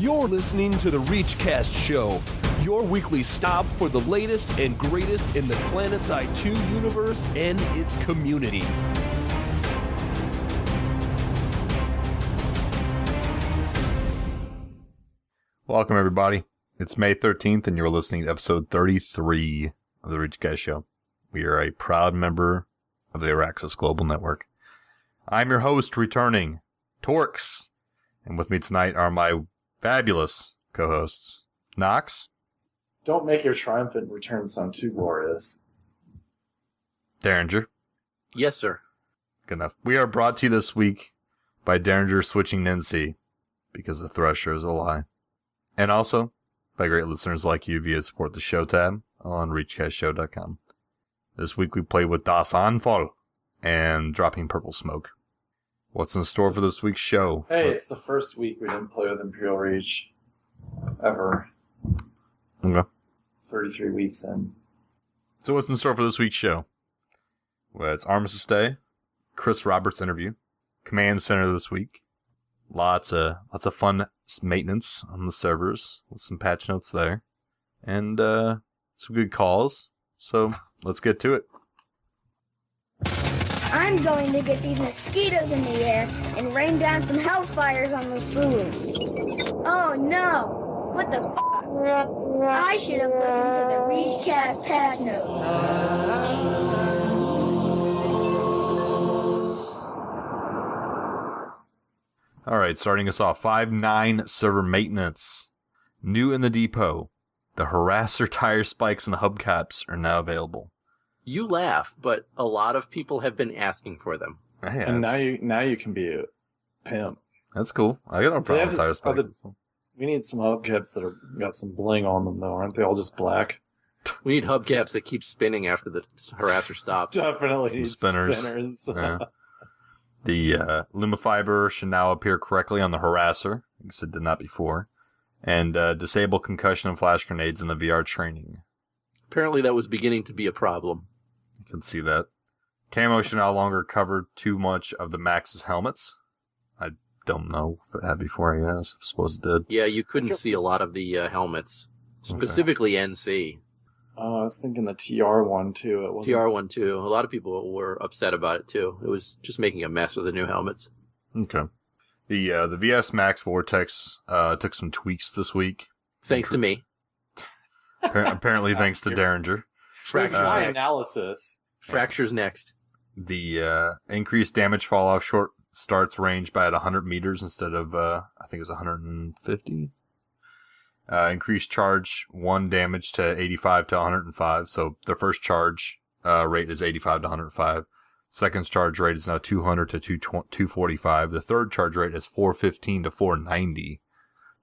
You're listening to the ReachCast show, your weekly stop for the latest and greatest in the PlanetSide 2 universe and its community. Welcome, everybody. It's May 13th, and you're listening to episode 33 of the ReachCast show. We are a proud member of the Araxis Global Network. I'm your host, returning, Torx, and with me tonight are my fabulous co-hosts, Knox. Don't make your triumphant return sound too glorious. Derringer. Yes, sir. Good enough. We are brought to you this week by Derringer switching Nincy, because the Thresher is a lie. And also by great listeners like you via Support the Show tab on ReachCastShow.com. This week we played with Das Anfall and Dropping Purple Smoke. What's in store for this week's show? Hey, it's the first week we didn't play with Imperial Reach ever. Okay. 33 weeks in. So what's in store for this week's show? Well, it's Armistice Day, Chris Roberts interview, Command Center this week, lots of fun maintenance on the servers with some patch notes there, and some good calls. So let's get to it. I'm going to get these mosquitoes in the air and rain down some hellfires on those fools. Oh no! What the f***? I should have listened to the ReachCast patch notes. Alright, starting us off, 5.9 server maintenance. New in the depot, the Harasser tire spikes and hubcaps are now available. You laugh, but a lot of people have been asking for them. Hey, And now you can be a pimp. That's cool. I got no problem with tire spikes. We need some hubcaps that got some bling on them, though. Aren't they all just black? We need hubcaps that keep spinning after the harasser stops. Definitely. Some spinners. Yeah. The Lumifiber should now appear correctly on the Harasser, because it did not before. And disable concussion and flash grenades in the VR training. Apparently that was beginning to be a problem. You can see that. Camo should no longer cover too much of the Max's helmets. I don't know if it had before, I guess. I suppose it did. Yeah, you couldn't see a lot of the helmets. Specifically NC. I was thinking the TR one, too. It wasn't TR1 too. A lot of people were upset about it, too. It was just making a mess with the new helmets. Okay. The VS Max Vortex took some tweaks this week. Thanks to me. Apparently thanks to Derringer. That's my analysis. Fractures next. The increased damage fall off short starts range by at 100 meters instead of, I think it was 150. Increased charge 1 damage to 85 to 105. So their first charge rate is 85 to 105. Second charge rate is now 200 to 245. The third charge rate is 415 to 490.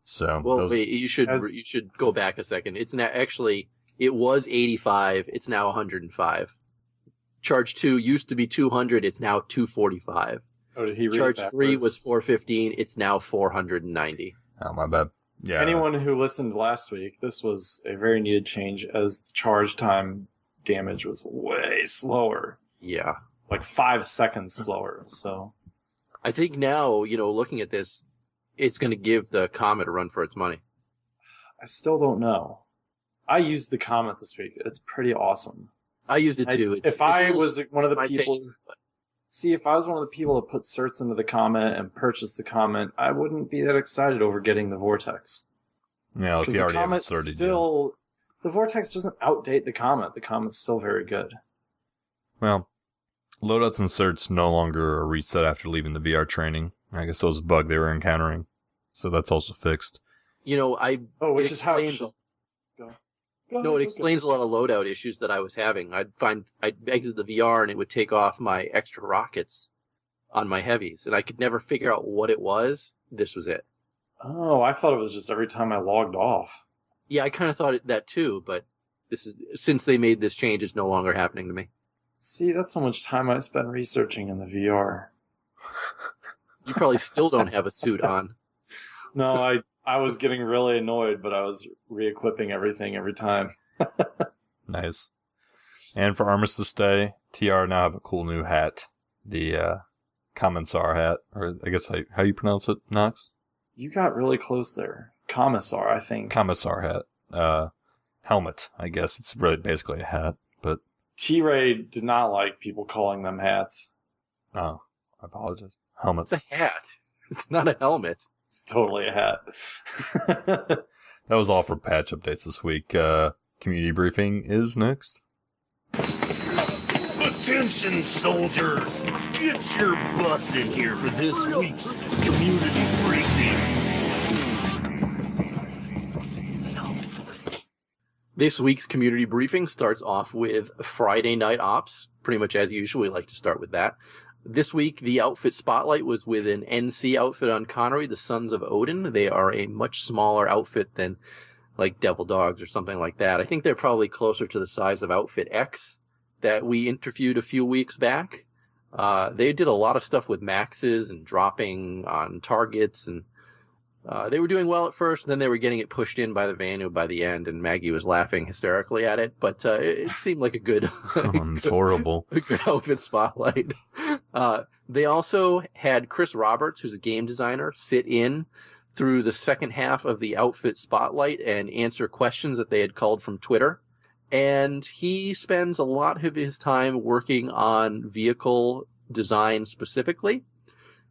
So wait, you should go back a second. It's now actually it was 85. It's now 105. Charge 2 used to be 200. It's now 245. Oh, did he read Charge it 3 was 415. It's now 490. Oh, my bad. Yeah. Anyone who listened last week, this was a very needed change as the charge time damage was way slower. Yeah. Like 5 seconds slower. So I think now, looking at this, it's going to give the Comet a run for its money. I still don't know. I used the Comet this week. It's pretty awesome. I used it too. If I was one of the people that put certs into the Comet and purchased the Comet, I wouldn't be that excited over getting the Vortex. Yeah, if you already have it sorted. The Vortex doesn't outdate the Comet. The Comet's still very good. Well, loadouts and certs no longer are reset after leaving the VR training. I guess that was a bug they were encountering. So that's also fixed. Which is how it should go. It explains a lot of loadout issues that I was having. I'd exit the VR and it would take off my extra rockets on my heavies, and I could never figure out what it was. This was it. Oh, I thought it was just every time I logged off. Yeah, I kind of thought that too, but since they made this change, it's no longer happening to me. See, that's so much time I spent researching in the VR. You probably still don't have a suit on. No, I was getting really annoyed, but I was re-equipping everything every time. Nice. And for Armistice Day, TR now have a cool new hat. The Commissar hat, or I guess how you pronounce it, Knox? You got really close there. commissar, I think. Commissar hat. Helmet, I guess. It's really basically a hat, but... T-Ray did not like people calling them hats. Oh, I apologize. Helmets. It's a hat. It's not a helmet. It's totally a hat. That was all for patch updates this week. Community briefing is next. Attention, soldiers! Get your butts in here for this week's community briefing. This week's community briefing starts off with Friday Night Ops. Pretty much as usual, we like to start with that. This week, the outfit spotlight was with an NC outfit on Connery, the Sons of Odin. They are a much smaller outfit than like Devil Dogs or something like that. I think they're probably closer to the size of Outfit X that we interviewed a few weeks back. They did a lot of stuff with maxes and dropping on targets, and they were doing well at first, and then they were getting it pushed in by the Vanu by the end, and Maggie was laughing hysterically at it, but it seemed like a good... It's horrible. A good outfit spotlight. They also had Chris Roberts, who's a game designer, sit in through the second half of the outfit spotlight and answer questions that they had called from Twitter. And he spends a lot of his time working on vehicle design specifically.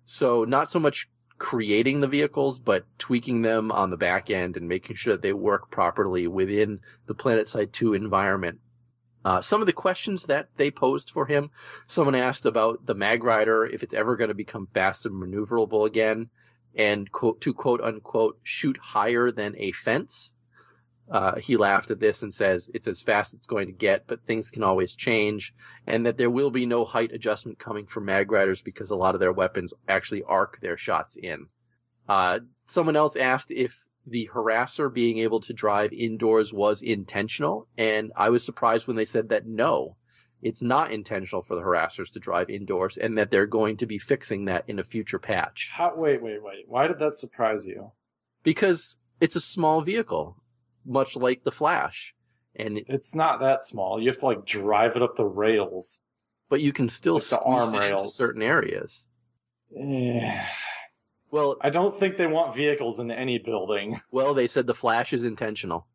So not so much creating the vehicles, but tweaking them on the back end and making sure that they work properly within the PlanetSide 2 environment. Some of the questions that they posed for him, someone asked about the Magrider, if it's ever going to become fast and maneuverable again, and to quote unquote, shoot higher than a fence. He laughed at this and says it's as fast as it's going to get, but things can always change, and that there will be no height adjustment coming from Magriders because a lot of their weapons actually arc their shots in. Someone else asked if the Harasser being able to drive indoors was intentional, and I was surprised when they said that no, it's not intentional for the Harassers to drive indoors, and that they're going to be fixing that in a future patch. Wait. Why did that surprise you? Because it's a small vehicle, much like the Flash. And it's not that small. You have to like drive it up the rails. But you can still like squeeze it into certain areas. Well, I don't think they want vehicles in any building. Well, they said the Flash is intentional.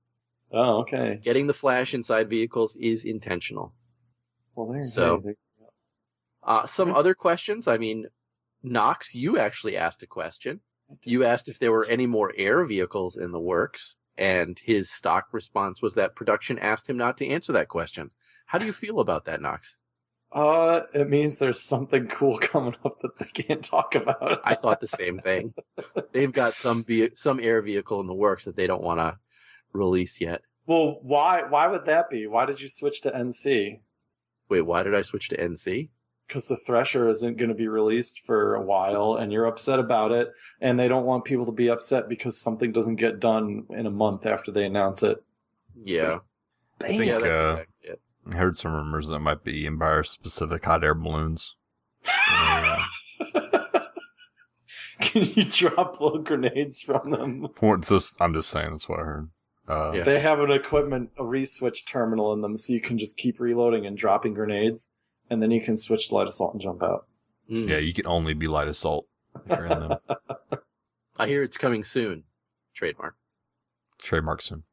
Oh, okay. Getting the Flash inside vehicles is intentional. Well, there so, you go. Some other questions. I mean, Knox, you actually asked a question. You asked if there were any more air vehicles in the works, and his stock response was that production asked him not to answer that question. How do you feel about that, Knox? It means there's something cool coming up that they can't talk about. I thought the same thing. They've got some air vehicle in the works that they don't want to release yet. Well, why would that be? Why did you switch to NC? Wait, why did I switch to NC? Because the Thresher isn't going to be released for a while, and you're upset about it, and they don't want people to be upset because something doesn't get done in a month after they announce it. Yeah. I think, yeah, that's exactly it. I heard some rumors that it might be Empire-specific hot air balloons. Can you drop blow grenades from them? I'm just saying, that's what I heard. Yeah. They have a re-switch terminal in them, so you can just keep reloading and dropping grenades, and then you can switch to light assault and jump out. Mm. Yeah, you can only be light assault if you're in them. I hear it's coming soon. Trademark. Trademark soon.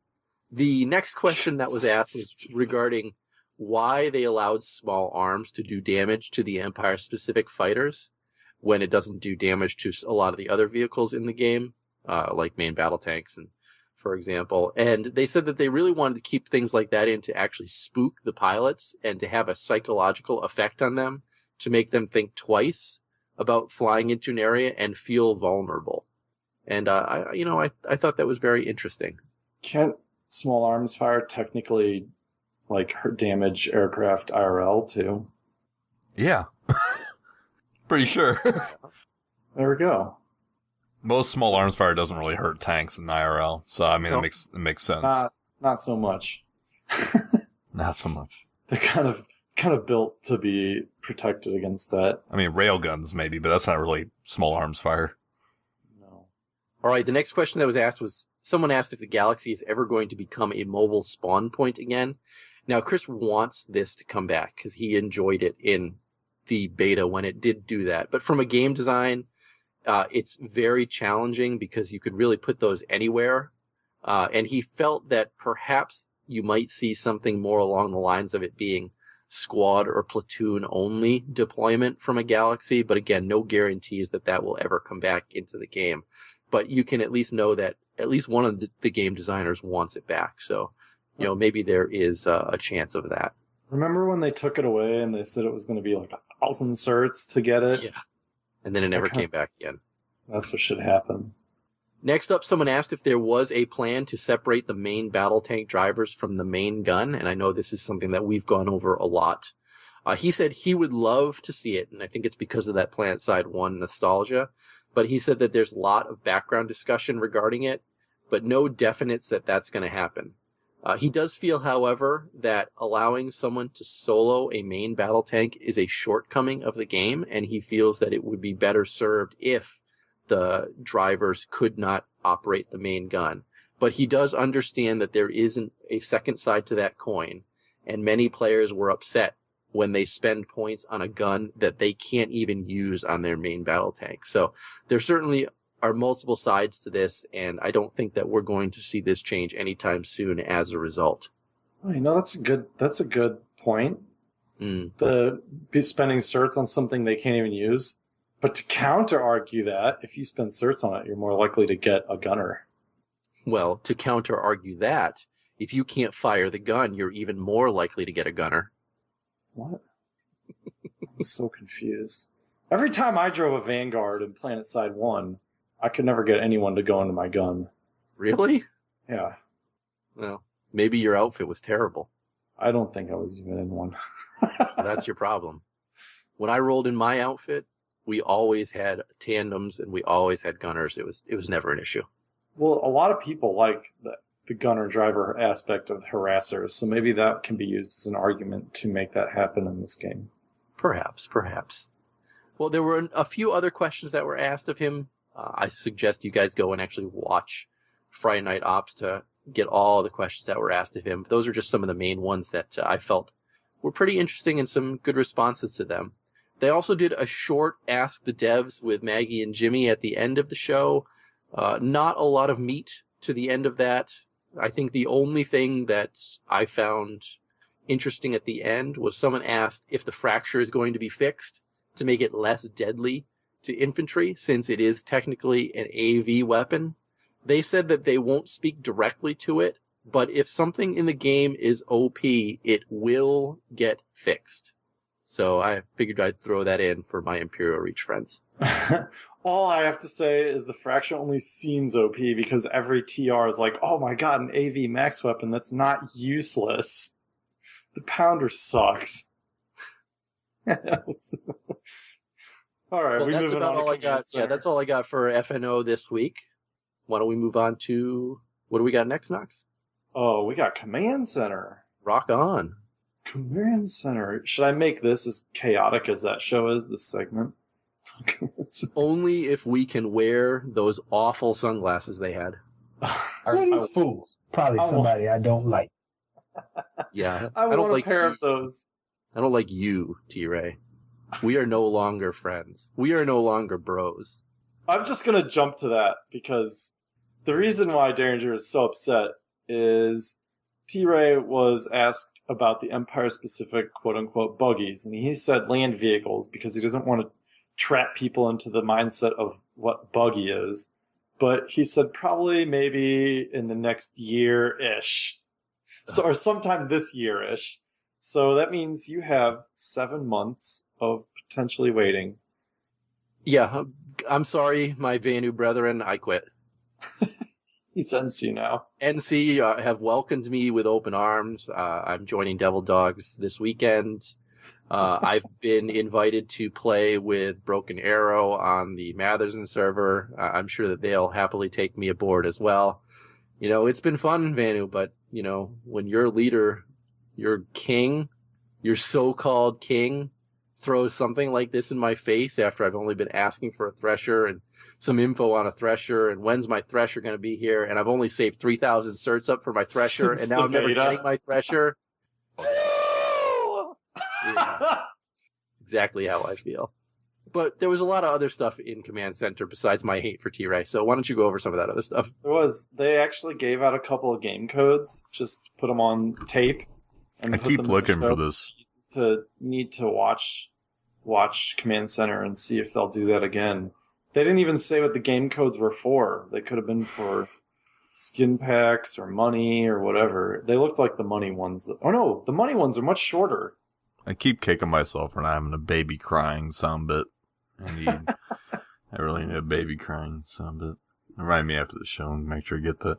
The next question that was asked was regarding why they allowed small arms to do damage to the Empire-specific fighters when it doesn't do damage to a lot of the other vehicles in the game, like main battle tanks, and for example. And they said that they really wanted to keep things like that in to actually spook the pilots and to have a psychological effect on them to make them think twice about flying into an area and feel vulnerable. And I thought that was very interesting. Can't small arms fire technically damage aircraft IRL too? Yeah. Pretty sure. There we go. Most small arms fire doesn't really hurt tanks in IRL, so I mean, Nope. it makes sense. Not so much. Not so much. They're kind of built to be protected against that. I mean, railguns maybe, but that's not really small arms fire. No. All right, the next question that was asked was, someone asked if the Galaxy is ever going to become a mobile spawn point again. Now, Chris wants this to come back because he enjoyed it in the beta when it did do that. But from a game design it's very challenging because you could really put those anywhere. And he felt that perhaps you might see something more along the lines of it being squad or platoon only deployment from a galaxy. But again, no guarantees that that will ever come back into the game. But you can at least know that at least one of the game designers wants it back. So, maybe there is a chance of that. Remember when they took it away and they said it was going to be like 1,000 certs to get it? Yeah. And then it never came back again. That's what should happen. Next up, someone asked if there was a plan to separate the main battle tank drivers from the main gun, and I know this is something that we've gone over a lot. He said he would love to see it, and I think it's because of that Planet Side 1 nostalgia, but he said that there's a lot of background discussion regarding it, but no definites that that's going to happen. He does feel, however, that allowing someone to solo a main battle tank is a shortcoming of the game, and he feels that it would be better served if the drivers could not operate the main gun. But he does understand that there isn't a second side to that coin, and many players were upset when they spend points on a gun that they can't even use on their main battle tank. So there certainly are multiple sides to this, and I don't think that we're going to see this change anytime soon as a result. That's a good point. The spending certs on something they can't even use. But to counter argue that, if you spend certs on it, you're more likely to get a gunner. Well, to counter argue that, if you can't fire the gun, you're even more likely to get a gunner. What? I'm so confused. Every time I drove a Vanguard in Planet Side 1, I could never get anyone to go into my gun. Really? Yeah. Well, maybe your outfit was terrible. I don't think I was even in one. Well, that's your problem. When I rolled in my outfit, we always had tandems and we always had gunners. It was never an issue. Well, a lot of people like the gunner driver aspect of harassers, so maybe that can be used as an argument to make that happen in this game. Perhaps. Well, there were a few other questions that were asked of him. I suggest you guys go and actually watch Friday Night Ops to get all the questions that were asked of him. Those are just some of the main ones that I felt were pretty interesting and some good responses to them. They also did a short Ask the Devs with Maggie and Jimmy at the end of the show. Not a lot of meat to the end of that. I think the only thing that I found interesting at the end was someone asked if the fracture is going to be fixed to make it less deadly to infantry, since it is technically an AV weapon. They said that they won't speak directly to it, but if something in the game is OP, it will get fixed. So I figured I'd throw that in for my Imperial Reach friends. All I have to say is the fracture only seems OP because every TR is like, oh my god, an AV max weapon, that's not useless. The pounder sucks. All right, well, that's about all I got. Yeah, that's all I got for FNO this week. Why don't we move on to, what do we got next, Knox? Oh, we got Command Center. Rock on. Command Center. Should I make this as chaotic as that show is, this segment? Only if we can wear those awful sunglasses they had. Are these fools? Probably somebody I don't like. Yeah. I don't want like a pair of those. I don't like you, T-Ray. We are no longer friends. We are no longer bros. I'm just going to jump to that because the reason why Derringer is so upset is T-Ray was asked about the Empire-specific quote-unquote buggies, and he said land vehicles because he doesn't want to trap people into the mindset of what buggy is. But he said probably maybe in the next year-ish. Or sometime this year-ish. So that means you have 7 months of potentially waiting. Yeah, I'm sorry, my Vanu brethren, I quit. He's NC now. NC have welcomed me with open arms. I'm joining Devil Dogs this weekend. I've been invited to play with Broken Arrow on the Matherson server. I'm sure that they'll happily take me aboard as well. It's been fun, Vanu, but, when your leader, your king, your so-called king, throws something like this in my face after I've only been asking for a Thresher and some info on a Thresher, and when's my Thresher going to be here, and I've only saved 3,000 certs up for my Thresher, and now I'm never getting my Thresher. Yeah. Exactly how I feel. But there was a lot of other stuff in Command Center besides my hate for T-Ray. So why don't you go over some of that other stuff? They actually gave out a couple of game codes, just put them on tape. And I put keep them in looking the show. for this. You need to watch Command Center and see if they'll do that again. They didn't even say what the game codes were for. They could have been for skin packs or money or whatever. They looked like the money ones. Oh no, the money ones are much shorter. I keep kicking myself for not having a baby crying sound bit. I really need a baby crying sound bit. Remind me after the show and make sure I get that.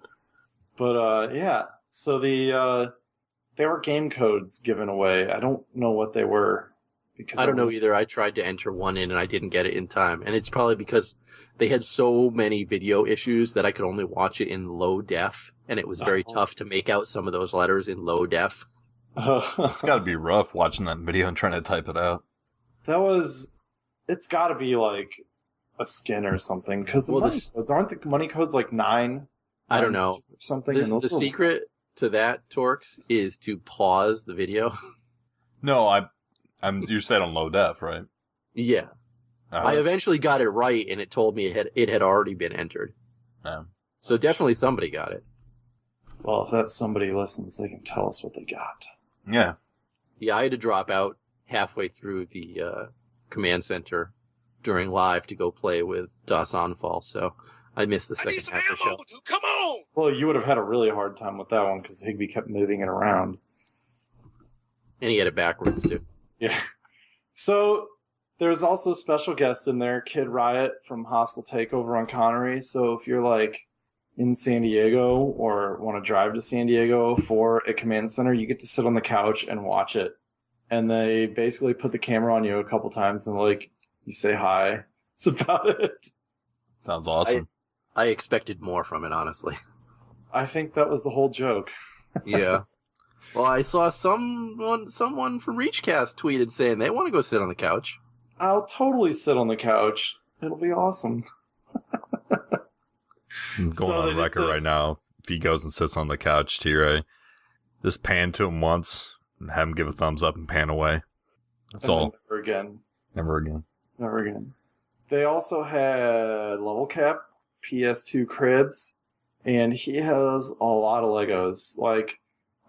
But yeah, so there were game codes given away. I don't know what they were. Because I don't know either. I tried to enter one in and I didn't get it in time. And it's probably because they had so many video issues that I could only watch it in low def. And it was very tough to make out some of those letters in low def. It's got to be rough watching that video and trying to type it out. It's got to be like a skin or something. Because aren't the money codes like 9? I don't know. Something. The secret to that, Torx, is to pause the video. No, you said on low def, right? Yeah. I eventually got it right, and it told me it had already been entered. So definitely somebody got it. Well, if that somebody listens, they can tell us what they got. Yeah. Yeah, I had to drop out halfway through the Command Center during live to go play with Das Onfall, so I missed the second half of the show. Dude, come on! Well, you would have had a really hard time with that one because Higby kept moving it around. And he had it backwards, too. Yeah. So there's also special guests in there, Kid Riot from Hostile Takeover on Connery. So if you're like in San Diego or want to drive to San Diego for a Command Center, you get to sit on the couch and watch it. And they basically put the camera on you a couple times and like you say hi. That's about it. Sounds awesome. I expected more from it, honestly. I think that was the whole joke. Yeah. Well, I saw someone from ReachCast tweeted saying they want to go sit on the couch. I'll totally sit on the couch. It'll be awesome. I'm going on record right now. If he goes and sits on the couch, T-Ray, just pan to him once and have him give a thumbs up and pan away. That's all. Never again. Never again. Never again. They also had Level Cap, PS2 Cribs, and he has a lot of Legos. Like,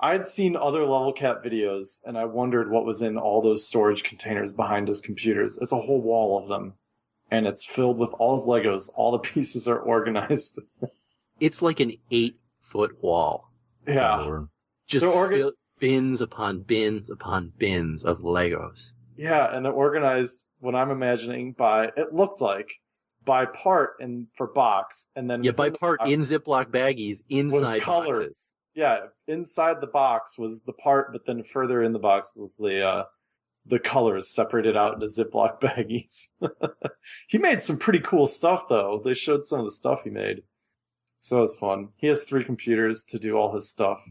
I'd seen other Level Cap videos, and I wondered what was in all those storage containers behind his computers. It's a whole wall of them, and it's filled with all his Legos. All the pieces are organized. It's like an 8-foot wall. Yeah. Just bins upon bins upon bins of Legos. Yeah, and they're organized, what I'm imagining, it looked like, by part and for box, and then... Yeah, by part in Ziploc baggies inside boxes. Yeah, inside the box was the part, but then further in the box was the colors separated out into Ziploc baggies. He made some pretty cool stuff, though. They showed some of the stuff he made. So it was fun. He has 3 computers to do all his stuff.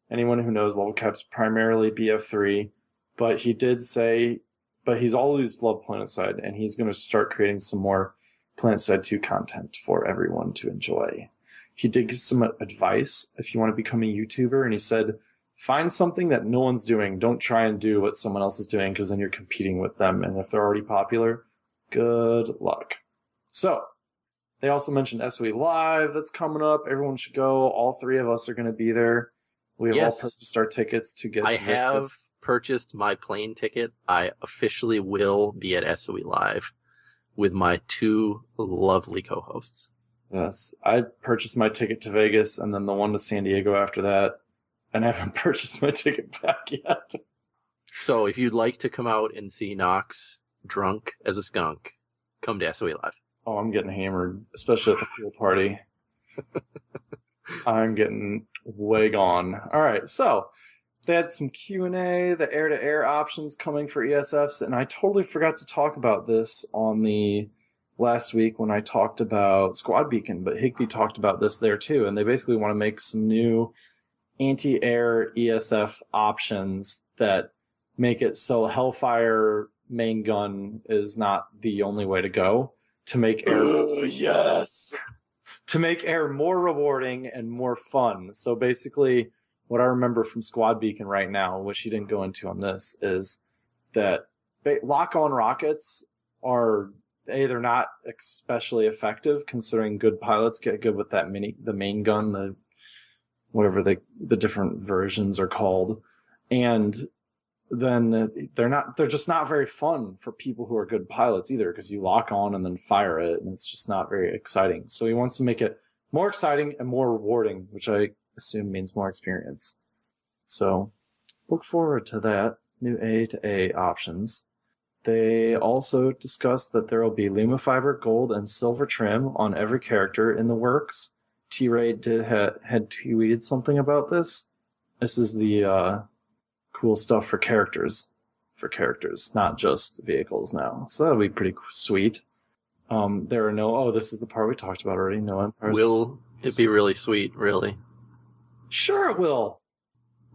Anyone who knows Level Cap's primarily BF3, but he did say... But he's always loved PlanetSide, and he's going to start creating some more PlanetSide 2 content for everyone to enjoy. He did give some advice if you want to become a YouTuber, and he said, find something that no one's doing. Don't try and do what someone else is doing, because then you're competing with them, and if they're already popular, good luck. So, they also mentioned SOE Live that's coming up. Everyone should go. All 3 of us are going to be there. We have all purchased our tickets to get to this. Purchased my plane ticket. I officially will be at SOE Live with my 2 lovely co-hosts. Yes, I purchased my ticket to Vegas and then the one to San Diego after that, and I haven't purchased my ticket back yet. So if you'd like to come out and see Knox drunk as a skunk, come to SOE Live. Oh, I'm getting hammered, especially at the pool party. I'm getting way gone. All right, so... They had some Q&A, the air-to-air options coming for ESFs, and I totally forgot to talk about this on the last week when I talked about Squad Beacon, but Higby talked about this there too, and they basically want to make some new anti-air ESF options that make it so Hellfire main gun is not the only way to go, to make air... yes! To make air more rewarding and more fun. So basically... What I remember from Squad Beacon right now, which he didn't go into on this, is that lock-on rockets are they're not especially effective, considering good pilots get good with the main gun, whatever the different versions are called, and then they're just not very fun for people who are good pilots either, because you lock on and then fire it, and it's just not very exciting. So he wants to make it more exciting and more rewarding, which I assume means more experience. So look forward to that. New A to A options. They also discussed that there will be Lumifiber, gold, and silver trim on every character in the works. T-Ray had tweeted something about this. This is the cool stuff for characters, not just vehicles now. So that'll be pretty sweet. There are no... this is the part we talked about already. No Empires. Will it be really sweet, really? Sure it will.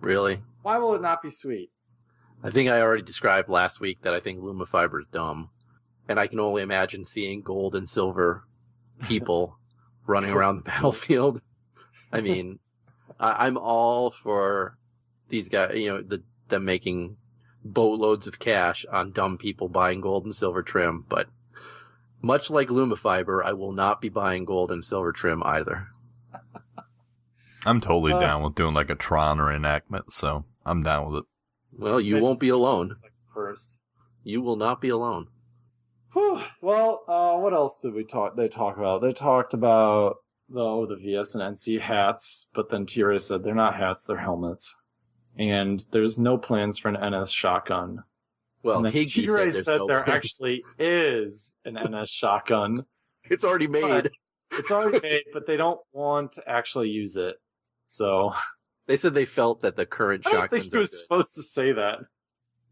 Really? Why will it not be sweet? I think I already described last week that I think Lumifiber is dumb. And I can only imagine seeing gold and silver people running around the battlefield. I mean, I'm all for these guys, them making boatloads of cash on dumb people buying gold and silver trim. But much like Lumifiber, I will not be buying gold and silver trim either. I'm totally down with doing like a Tron or enactment, so I'm down with it. Well, you won't be alone. First. You will not be alone. Whew. Well, what else did they talk about? They talked about the VS and NC hats, but then T-Ray said they're not hats, they're helmets. And there's no plans for an NS shotgun. Well, Higbee T-Ray said no there plans. Actually is an NS shotgun. It's already made. It's already made, but they don't want to actually use it. So they said they felt that the current I don't shotguns think he was supposed to say that.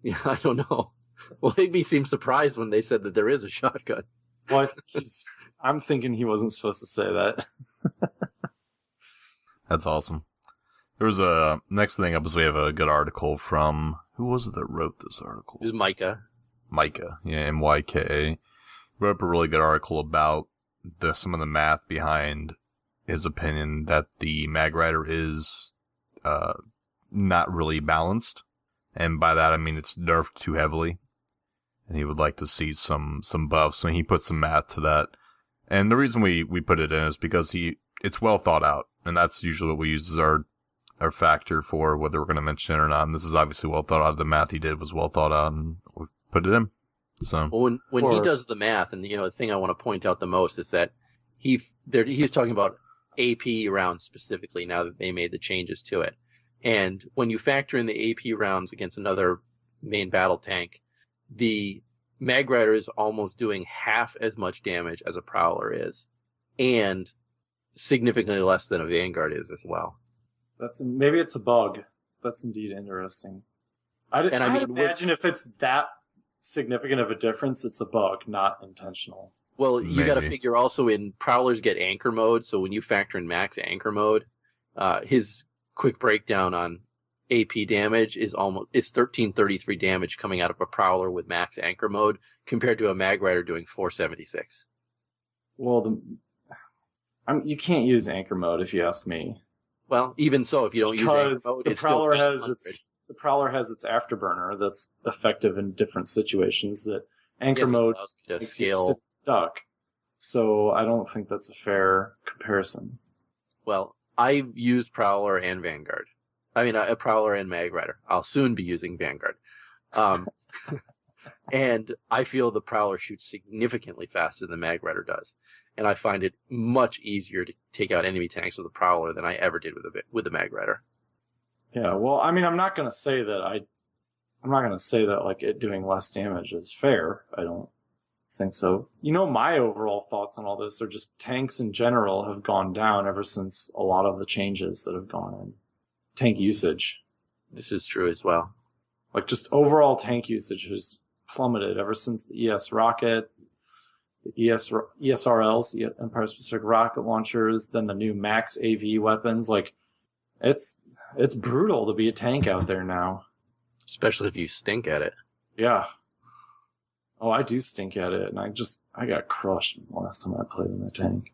Yeah, I don't know. Well, Higbee seemed surprised when they said that there is a shotgun. Well, I'm thinking he wasn't supposed to say that. That's awesome. There was a next thing up is we have a good article from, who was it that wrote this article? It was Micah. Micah, yeah, M-Y-K-A. Wrote up a really good article about some of the math behind his opinion that the Magrider is not really balanced. And by that I mean it's nerfed too heavily. And he would like to see some buffs. So he put some math to that. And the reason we put it in is because it's well thought out. And that's usually what we use as our factor for whether we're going to mention it or not. And this is obviously well thought out. The math he did was well thought out, and we put it in. So well, when he does the math, and the thing I want to point out the most is that he's talking about AP rounds specifically now that they made the changes to it. And when you factor in the AP rounds against another main battle tank, the Magrider is almost doing half as much damage as a Prowler is, and significantly less than a Vanguard is as well. Maybe it's a bug. That's indeed interesting. I'd imagine if it's that significant of a difference, it's a bug, not intentional. Well, you got to figure also in Prowlers get anchor mode, so when you factor in max anchor mode, his quick breakdown on AP damage is 1333 damage coming out of a Prowler with max anchor mode compared to a Magrider doing 476. Well, you can't use anchor mode if you ask me. Well, even so, if you don't use anchor mode, the Prowler has its afterburner that's effective in different situations. That anchor mode makes you stuck. So I don't think that's a fair comparison. Well, I've used Prowler and Vanguard. I mean, a Prowler and Magrider. I'll soon be using Vanguard. And I feel the Prowler shoots significantly faster than Magrider does. And I find it much easier to take out enemy tanks with a Prowler than I ever did with the Magrider. Yeah, well, I mean, I'm not going to say that like it doing less damage is fair. I don't think so. My overall thoughts on all this are just tanks in general have gone down ever since a lot of the changes that have gone in. Tank usage. This is true as well. Like just overall tank usage has plummeted ever since the ES rocket, the ESRLs, the Empire Specific Rocket Launchers, then the new Max AV weapons. Like, it's brutal to be a tank out there now. Especially if you stink at it. Yeah. Oh, I do stink at it, and I got crushed last time I played in a tank.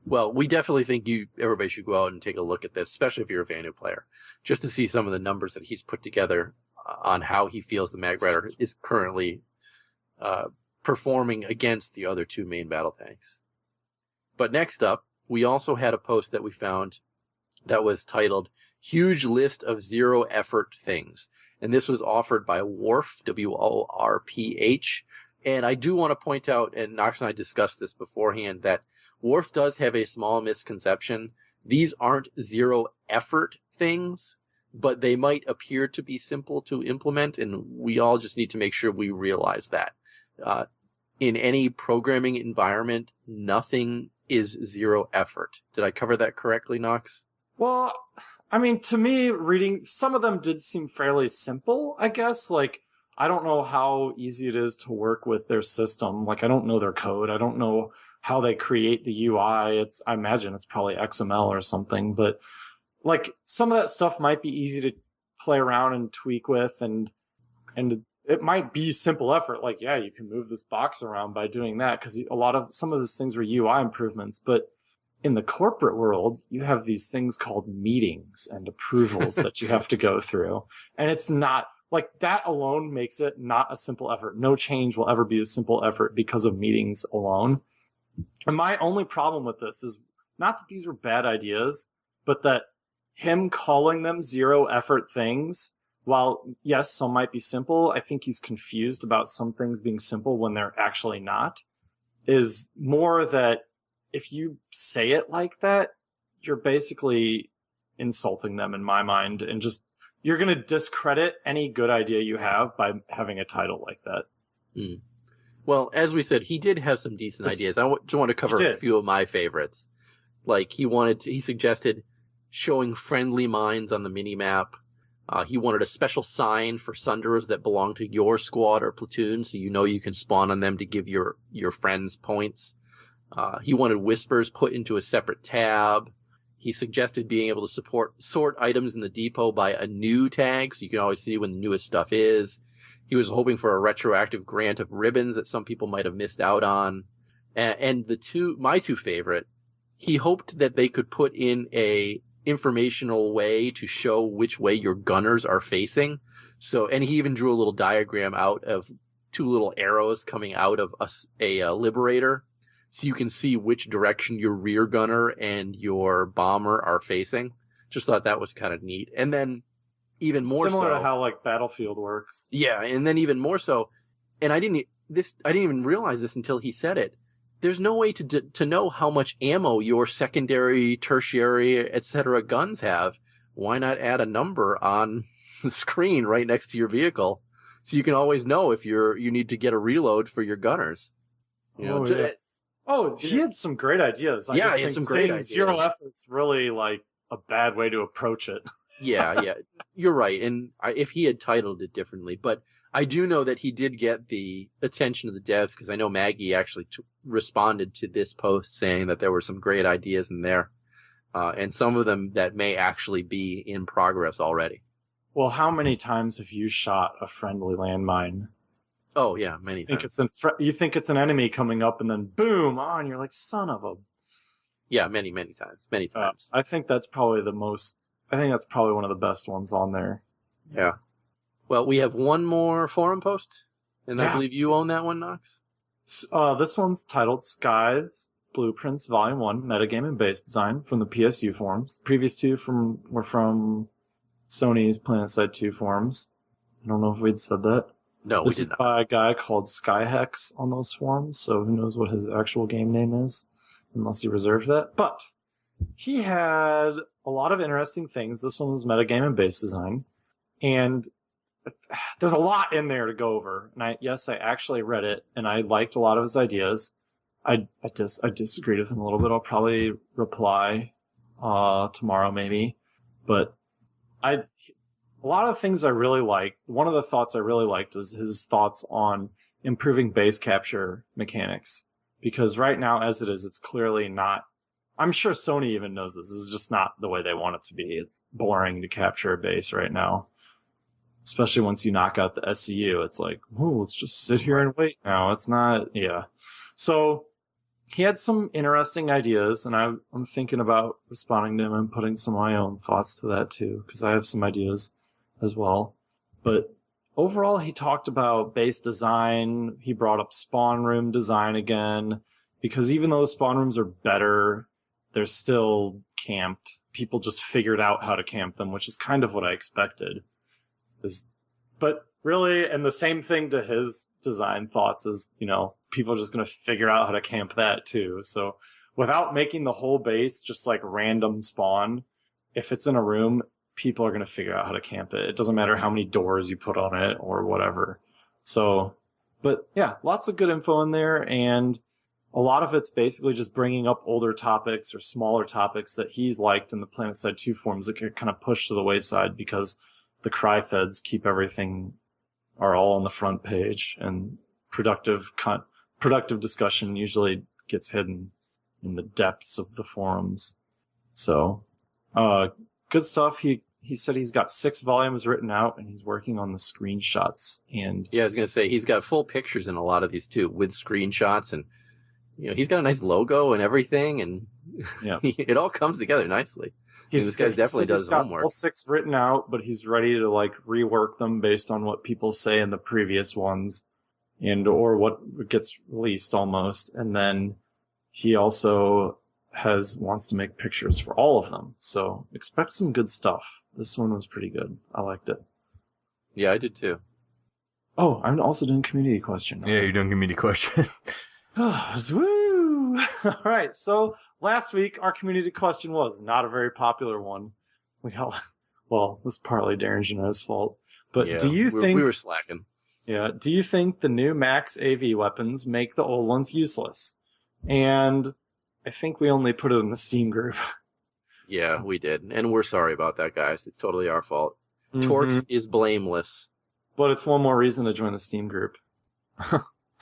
Well, we definitely think everybody should go out and take a look at this, especially if you're a Vanu player, just to see some of the numbers that he's put together on how he feels the Magrider is currently performing against the other two main battle tanks. But next up, we also had a post that we found that was titled Huge List of Zero Effort Things. And this was offered by Worf, WORPH. And I do want to point out, and Knox and I discussed this beforehand, that Worf does have a small misconception. These aren't zero effort things, but they might appear to be simple to implement, and we all just need to make sure we realize that. In any programming environment, nothing is zero effort. Did I cover that correctly, Knox? Well, I mean, to me, reading, some of them did seem fairly simple, I guess. Like, I don't know how easy it is to work with their system. Like, I don't know their code. I don't know how they create the UI. I imagine it's probably XML or something, but like some of that stuff might be easy to play around and tweak with, and it might be simple effort. Like, yeah, you can move this box around by doing that, because some of those things were UI improvements. But in the corporate world, you have these things called meetings and approvals that you have to go through. And it's not like that alone makes it not a simple effort. No change will ever be a simple effort because of meetings alone. And my only problem with this is not that these were bad ideas, but that him calling them zero effort things, while yes, some might be simple, I think he's confused about some things being simple when they're actually not, is more that if you say it like that, you're basically insulting them in my mind, and just, you're going to discredit any good idea you have by having a title like that. Mm. Well, as we said, he did have some decent ideas. I just want to cover a few of my favorites. Like, he suggested showing friendly mines on the mini-map. He wanted a special sign for Sunderers that belong to your squad or platoon, so you can spawn on them to give your friends points. He wanted whispers put into a separate tab. He suggested being able to sort items in the depot by a new tag, so you can always see when the newest stuff is. He was hoping for a retroactive grant of ribbons that some people might have missed out on. And my two favorite, he hoped that they could put in a informational way to show which way your gunners are facing. And he even drew a little diagram out of two little arrows coming out of a Liberator, so you can see which direction your rear gunner and your bomber are facing. Just thought that was kind of neat. And then even more similar so, to how like Battlefield works. Yeah, and then even more so, and I didn't even realize this until he said it. There's no way to know how much ammo your secondary, tertiary, etc. guns have. Why not add a number on the screen right next to your vehicle, so you can always know if you need to get a reload for your gunners? He had some great ideas. He had some great ideas. Zero effort's really like a bad way to approach it. Yeah, you're right. And if he had titled it differently, but I do know that he did get the attention of the devs, because I know Maggie actually responded to this post saying that there were some great ideas in there, and some of them that may actually be in progress already. Well, how many times have you shot a friendly landmine? Oh yeah, many times. You think it's an enemy coming up, and then boom, and you're like, son of a... Yeah, many times. I think that's probably one of the best ones on there. Yeah. Well, we have one more forum post, and I believe you own that one, Knox? This one's titled Skies Blueprints Volume 1, Metagame and Base Design, from the PSU forums. The previous two were from Sony's PlanetSide 2 forums. I don't know if we'd said that. No, we did not. This is by a guy called Skyhex on those forums, so who knows what his actual game name is, unless he reserved that. But he had a lot of interesting things. This one was Metagame and Base Design, and there's a lot in there to go over. And I actually read it, and I liked a lot of his ideas. I disagreed with him a little bit. I'll probably reply tomorrow maybe, but a lot of things I really liked. One of the thoughts I really liked was his thoughts on improving base capture mechanics, because right now, as it is, it's clearly not. I'm sure Sony even knows this. This is just not the way they want it to be. It's boring to capture a base right now, especially once you knock out the SCU. It's like, let's just sit here and wait now. It's not, yeah. So he had some interesting ideas, and I'm thinking about responding to him and putting some of my own thoughts to that too, because I have some ideas as well. But overall, he talked about base design. He brought up spawn room design again, because even though spawn rooms are better, they're still camped. People just figured out how to camp them, which is kind of what I expected. But really, and the same thing to his design thoughts is, people are just going to figure out how to camp that too. So without making the whole base just like random spawn, if it's in a room, people are going to figure out how to camp it. It doesn't matter how many doors you put on it or whatever. So, but yeah, lots of good info in there. And a lot of it's basically just bringing up older topics or smaller topics that he's liked in the PlanetSide 2 forums that get kind of pushed to the wayside because the cry-feds keep everything are all on the front page, and productive discussion usually gets hidden in the depths of the forums. So, good stuff. He said he's got 6 volumes written out, and he's working on the screenshots. And yeah, I was going to say, he's got full pictures in a lot of these too, with screenshots, and he's got a nice logo and everything, and yeah, it all comes together nicely. This guy definitely does his homework. He's got all 6 written out, but he's ready to rework them based on what people say in the previous ones, or what gets released almost. And then he also wants to make pictures for all of them. So expect some good stuff. This one was pretty good. I liked it. Yeah, I did too. Oh, I'm also doing community question. Yeah, you're doing community question. Woo! All right, so last week our community question was not a very popular one. This is partly Darren and I's fault. But yeah, do you think we were slacking? Yeah, do you think the new max AV weapons make the old ones useless? And I think we only put it in the Steam group. Yeah, we did, and we're sorry about that, guys. It's totally our fault. Mm-hmm. Torx is blameless. But it's one more reason to join the Steam group.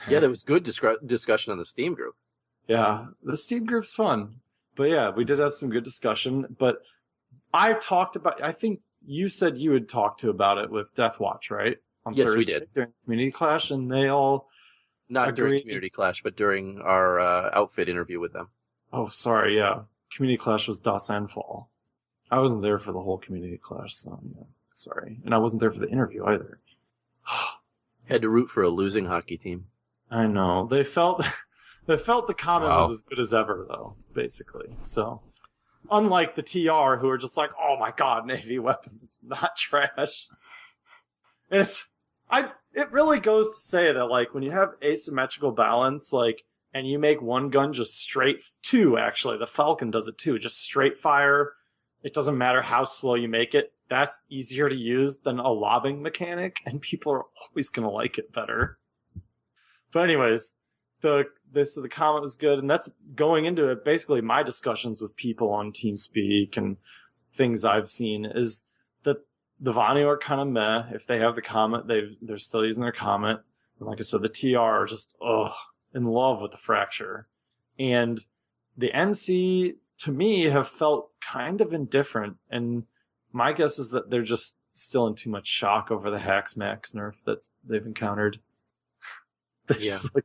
Yeah, there was good discussion on the Steam group. Yeah, the Steam group's fun. But yeah, we did have some good discussion. But I think you said you had talked about it with Deathwatch, right? On yes, Thursday, we did. During Community Clash, and they all Not agreed. during Community Clash, but during our outfit interview with them. Oh, sorry, yeah. Community Clash was Das Anfall. I wasn't there for the whole Community Clash, so yeah, sorry. And I wasn't there for the interview either. Had to root for a losing hockey team. I know. They felt the comment Wow. was as good as ever, though, basically. So, unlike the TR, who are just like, oh my god, Navy weapons, it's not trash. And it really goes to say that, when you have asymmetrical balance, and you make one gun just straight, 2 actually, the Falcon does it too, just straight fire, it doesn't matter how slow you make it, that's easier to use than a lobbing mechanic, and people are always going to like it better. But anyways, the comment was good, and that's going into it. Basically, my discussions with people on TeamSpeak and things I've seen is that the Vanio are kind of meh. If they have the comment, they're still using their comment. And like I said, the TR are just in love with the Fracture, and the NC to me have felt kind of indifferent. And my guess is that they're just still in too much shock over the Hax Max nerf that they've encountered. They're just like,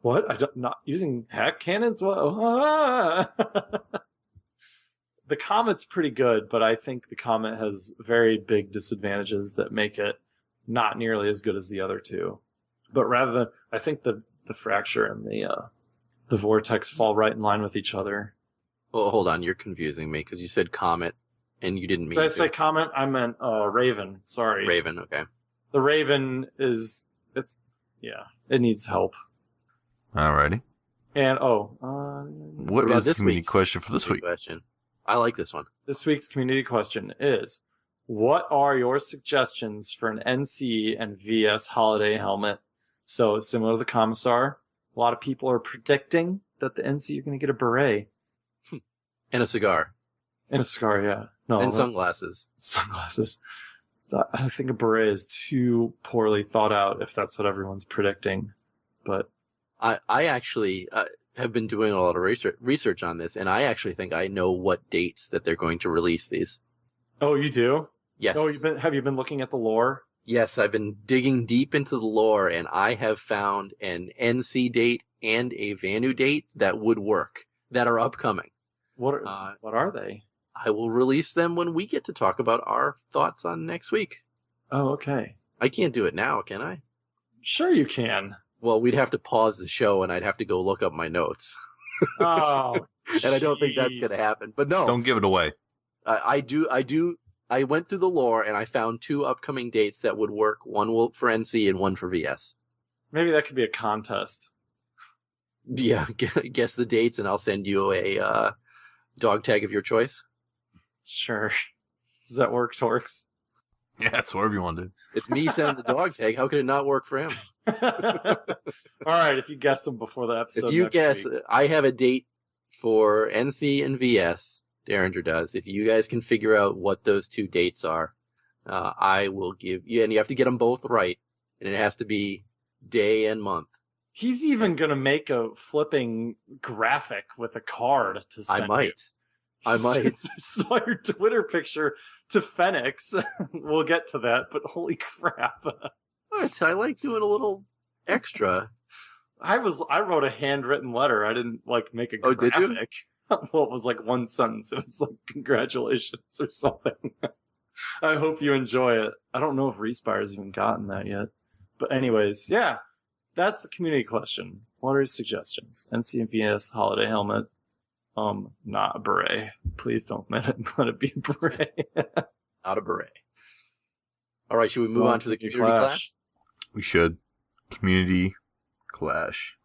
what? I'm not using hack cannons? What? The Comet's pretty good, but I think the Comet has very big disadvantages that make it not nearly as good as the other two. But I think the Fracture and the Vortex fall right in line with each other. Well, hold on, you're confusing me because you said Comet and you didn't mean Did I say Comet? I meant Raven. Sorry. Raven, okay. The Raven it needs help. Alrighty. And what about is the this community week's question for this week? Question? I like this one. This week's community question is, what are your suggestions for an NC and VS holiday helmet? So similar to the Commissar, a lot of people are predicting that the NC are going to get a beret. And a cigar. And a cigar, yeah. No, And sunglasses. Sunglasses. I think a beret is too poorly thought out if that's what everyone's predicting. But I actually have been doing a lot of research on this, and I actually think I know what dates that they're going to release these. Oh, you do? Yes. Oh, have you been looking at the lore? Yes, I've been digging deep into the lore, and I have found an NC date and a Vanu date that would work, that are upcoming. What are they? I will release them when we get to talk about our thoughts on next week. Oh, okay. I can't do it now, can I? Sure you can. Well, we'd have to pause the show, and I'd have to go look up my notes. Oh, And I don't think that's going to happen. But no. Don't give it away. I went through the lore, and I found 2 upcoming dates that would work. One for NC and one for VS. Maybe that could be a contest. Yeah, guess the dates, and I'll send you a dog tag of your choice. Sure. Does that work, Torx? Yeah, it's whatever you want to do. It's me sending the dog tag. How could it not work for him? All right, if you guess them before the episode. If you next guess, week. I have a date for NC and VS. Derringer does. If you guys can figure out what those 2 dates are, I will give you, and you have to get them both right, and it has to be day and month. He's even going to make a flipping graphic with a card to send I might. I might. saw your Twitter picture to Phoenix. We'll get to that, but holy crap. What? I like doing a little extra. I wrote a handwritten letter. I didn't make a Oh, graphic. did you? Well, it was one sentence. It was congratulations or something. I hope you enjoy it. I don't know if Respire's even gotten that yet. But anyways, yeah, that's the community question. What are your suggestions? NCMVS holiday helmet. Not a beret. Please don't let it be a beret. Not a beret. All right, should we move on to the community clash? We should. Community clash.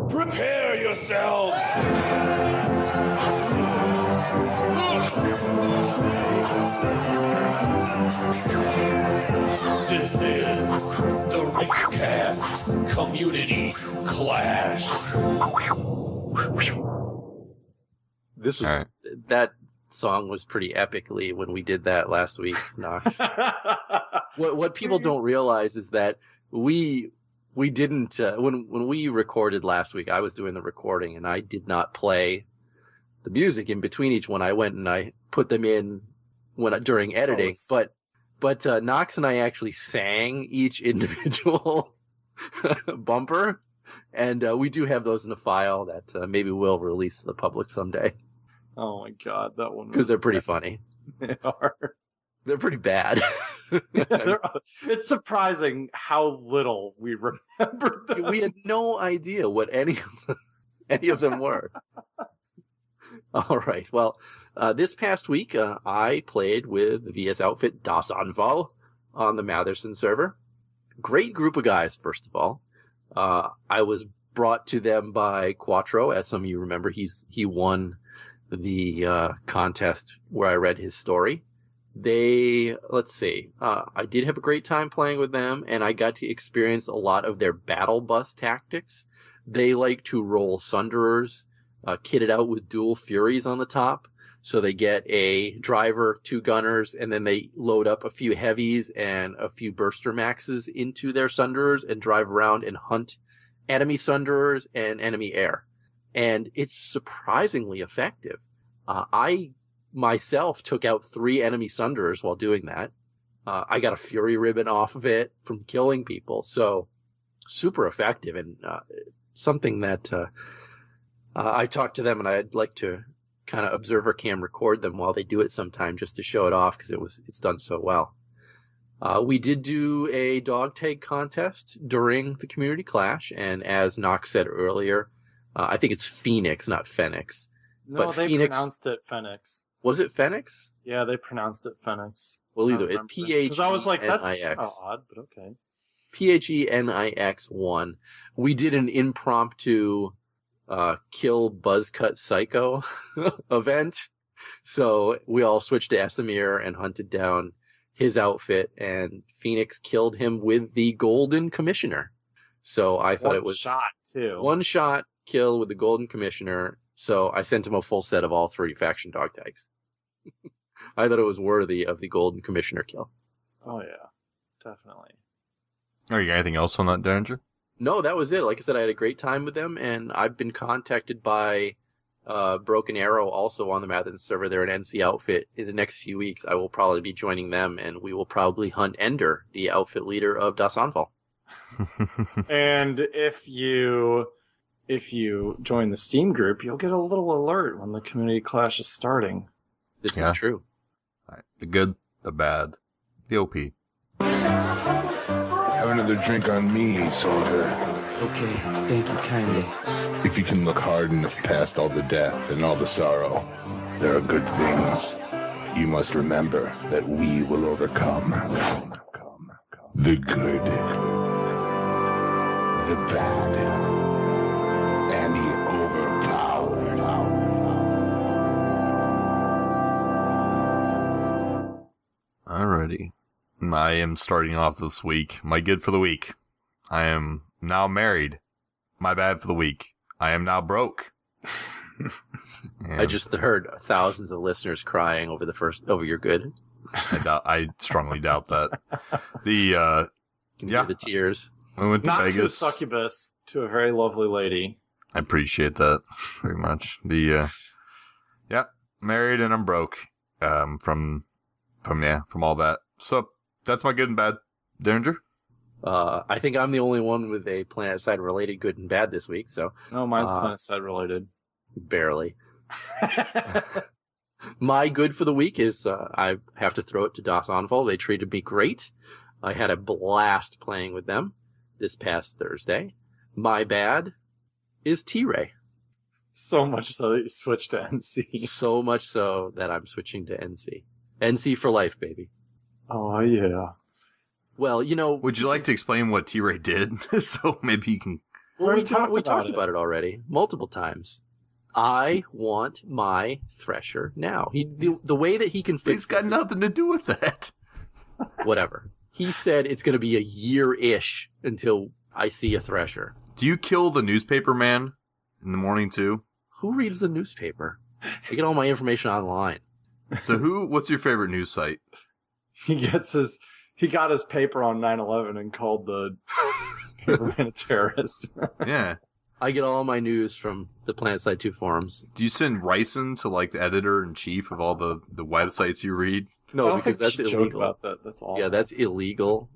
Prepare yourselves! This is the ReachCast Community Clash. This was All right. That song was pretty epically when we did that last week, Knox. What people don't realize is that we didn't when we recorded last week. I was doing the recording and I did not play the music in between each one. I went and I put them in during editing, but Knox and I actually sang each individual bumper, and we do have those in a file that maybe we'll release to the public someday. Oh my god, that one! Because they're pretty funny. They are. They're pretty bad. It's surprising how little we remember them. We had no idea what any of them were. All right. Well, this past week, I played with the VS outfit Das Anfall on the Matherson server. Great group of guys, first of all. I was brought to them by Quattro, as some of you remember. He won the contest where I read his story. Let's see, I did have a great time playing with them, and I got to experience a lot of their battle bus tactics. They like to roll Sunderers, kitted out with dual Furies on the top. So they get a driver, 2 gunners, and then they load up a few heavies and a few burster maxes into their Sunderers and drive around and hunt enemy Sunderers and enemy air. And it's surprisingly effective. I myself took out 3 enemy Sunderers while doing that. I got a Fury ribbon off of it from killing people. So super effective, and something that I talked to them, and I'd like to kind of observer cam record them while they do it sometime just to show it off because it's done so well. We did do a dog tag contest during the community clash, and as Knox said earlier, I think it's Phoenix, not Phoenix. No, but they Phoenix, pronounced it Phoenix. Was it Phoenix? Yeah, they pronounced it Phoenix. Well, either it's Because I was like, that's PHENIX. odd, but okay. PHENIX1. We did an impromptu kill Buzzcut Psycho event. So we all switched to Esamir and hunted down his outfit, and Phoenix killed him with the Golden Commissioner. So I thought it was one shot kill with the Golden Commissioner. So I sent him a full set of all 3 faction dog tags. I thought it was worthy of the Golden Commissioner kill. Oh yeah, definitely. Are you got anything else on that, Derringer? No, that was it. Like I said, I had a great time with them, and I've been contacted by Broken Arrow also on the Matherson server. They're an NC outfit. In the next few weeks, I will probably be joining them, and we will probably hunt Ender, the outfit leader of Das Anfall. And if you join the Steam group, you'll get a little alert when the community clash is starting. This is true. All right. The the bad, the OP. Have another drink on me, soldier. Okay, thank you kindly. If you can look hard enough past all the death and all the sorrow, there are good things. You must remember that we will overcome the good, the bad, and the overpowered. Alrighty. I am starting off this week. My good for the week. I am now married. My bad for the week. I am now broke. I just heard thousands of listeners crying over your good. I strongly doubt that. Can hear the tears. We went to Not Vegas. to a succubus, to a very lovely lady. I appreciate that very much. Married and I'm broke. From all that. So that's my good and bad. Derringer? I think I'm the only one with a Planet Side related good and bad this week, so. No, mine's Planet Side related. Barely. My good for the week is I have to throw it to Das Anval. They treated me great. I had a blast playing with them this past Thursday. My bad is T-Ray. So much so that you switched to NC. So much so that I'm switching to NC. NC for life, baby. Oh, yeah. Well, Would you like to explain what T-Ray did? So maybe you can... Well, we talked talked about it already multiple times. I want my Thresher now. The way that he can fix He's got nothing to do with that. Whatever. He said it's going to be a year-ish until I see a Thresher. Do you kill the newspaper man in the morning too? Who reads the newspaper? I get all my information online. So what's your favorite news site? He got his paper on 9/11 and called the newspaperman a terrorist. Yeah. I get all my news from the PlanetSide 2 forums. Do you send Ryson to like the editor-in-chief of all the websites you read? No, because that's illegal. About that. That's all. Yeah, that's illegal.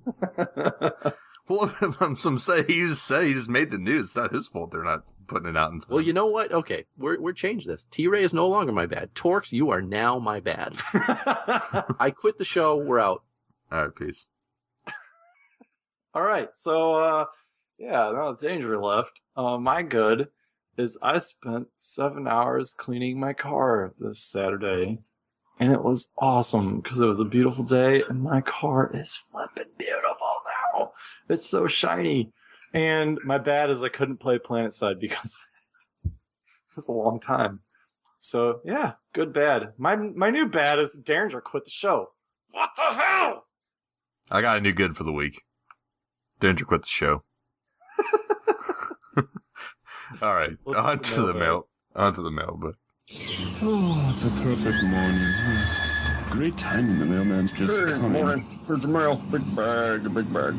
Well, some say he just made the news. It's not his fault they're not putting it out in time. Well, you know what? Okay, we're changing this. T-Ray is no longer my bad. Torx, you are now my bad. I quit the show. We're out. All right, peace. All right, so now it's Danger left. My good is I spent 7 hours cleaning my car this Saturday, and it was awesome because it was a beautiful day, and my car is flipping beautiful now. It's so shiny. And my bad is I couldn't play PlanetSide because it was a long time. So yeah, good bad. My new bad is Derringer quit the show. What the hell? I got a new good for the week. Derringer quit the show. All right, on to the mail, but Oh, it's a perfect morning. Great timing, the mailman's just coming. Morning. Here's the mail. Big bag, big bag.